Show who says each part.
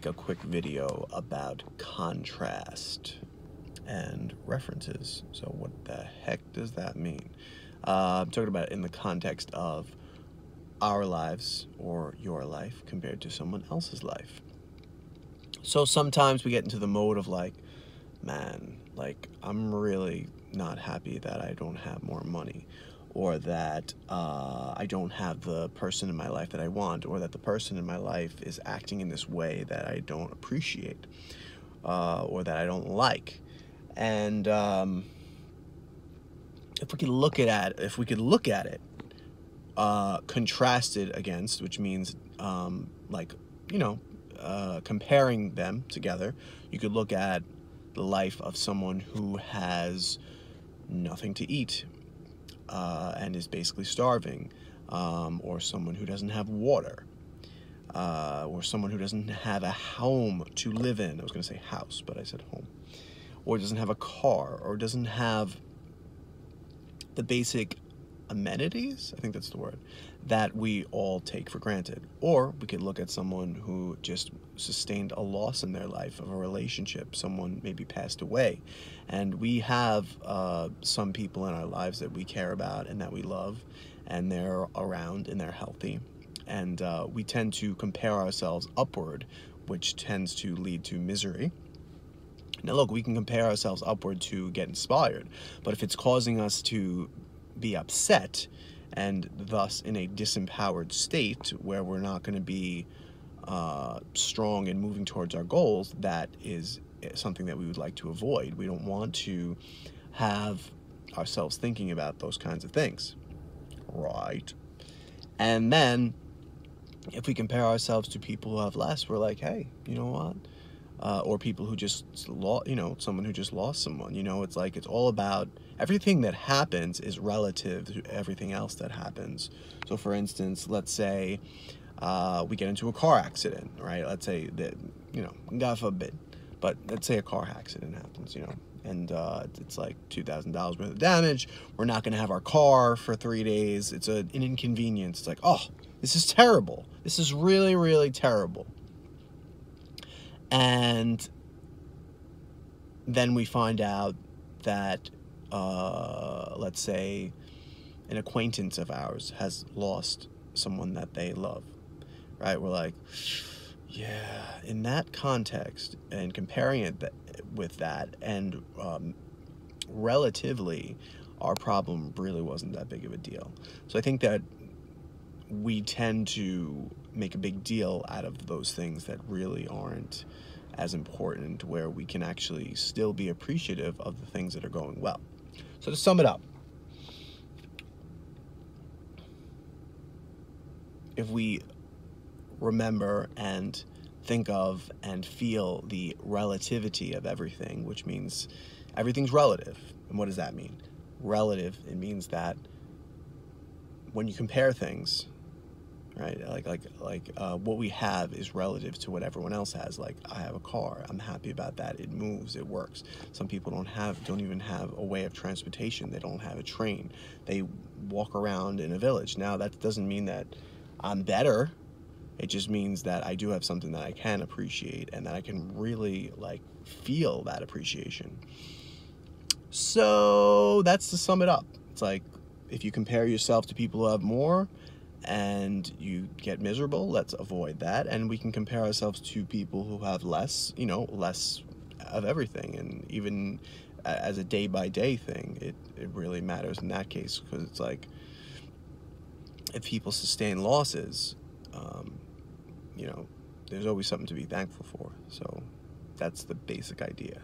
Speaker 1: make a quick video about contrast and references. So what the heck does that mean? I'm talking about it in the context of our lives or your life compared to someone else's life. So sometimes we get into the mode of like, man, like I'm really not happy that I don't have more money, or that I don't have the person in my life that I want, or that the person in my life is acting in this way that I don't appreciate, or that I don't like. And if we could look at it contrasted against, which means comparing them together, you could look at the life of someone who has nothing to eat and is basically starving, or someone who doesn't have water, or someone who doesn't have a home to live in. I was going to say house, but I said home. Or doesn't have a car, or doesn't have the basic amenities, I think that's the word, that we all take for granted. Or we could look at someone who just sustained a loss in their life of a relationship. Someone maybe passed away, and we have some people in our lives that we care about and that we love, and they're around and they're healthy, and we tend to compare ourselves upward, which tends to lead to misery. Now look, we can compare ourselves upward to get inspired, but if it's causing us to be upset and thus in a disempowered state where we're not going to be strong and moving towards our goals, that is something that we would like to avoid. We don't want to have ourselves thinking about those kinds of things, right? And then if we compare ourselves to people who have less, we're like, hey, you know what? Or people who just lost, someone who just lost someone. It's like, it's all about, everything that happens is relative to everything else that happens. So for instance, let's say we get into a car accident, right? Let's say that, God forbid, but let's say a car accident happens, and it's like $2,000 worth of damage. We're not going to have our car for 3 days. It's an inconvenience. It's like, oh, this is terrible. This is really, really terrible. And then we find out that, let's say, an acquaintance of ours has lost someone that they love, right? We're like, yeah, in that context, and comparing it with that, and relatively, our problem really wasn't that big of a deal. So I think that we tend to make a big deal out of those things that really aren't as important, where we can actually still be appreciative of the things that are going well. So to sum it up, if we remember and think of and feel the relativity of everything, which means everything's relative. And what does that mean? Relative, it means that when you compare things, right, like what we have is relative to what everyone else has. Like, I have a car, I'm happy about that, it moves, it works. Some people don't even have a way of transportation. They don't have a train. They walk around in a village. Now that doesn't mean that I'm better. It just means that I do have something that I can appreciate, and that I can really feel that appreciation. So that's to sum it up. It's like, if you compare yourself to people who have more and you get miserable, let's avoid that. And we can compare ourselves to people who have less, less of everything. And even as a day-by-day thing, it really matters in that case, because it's like, if people sustain losses, there's always something to be thankful for. So that's the basic idea.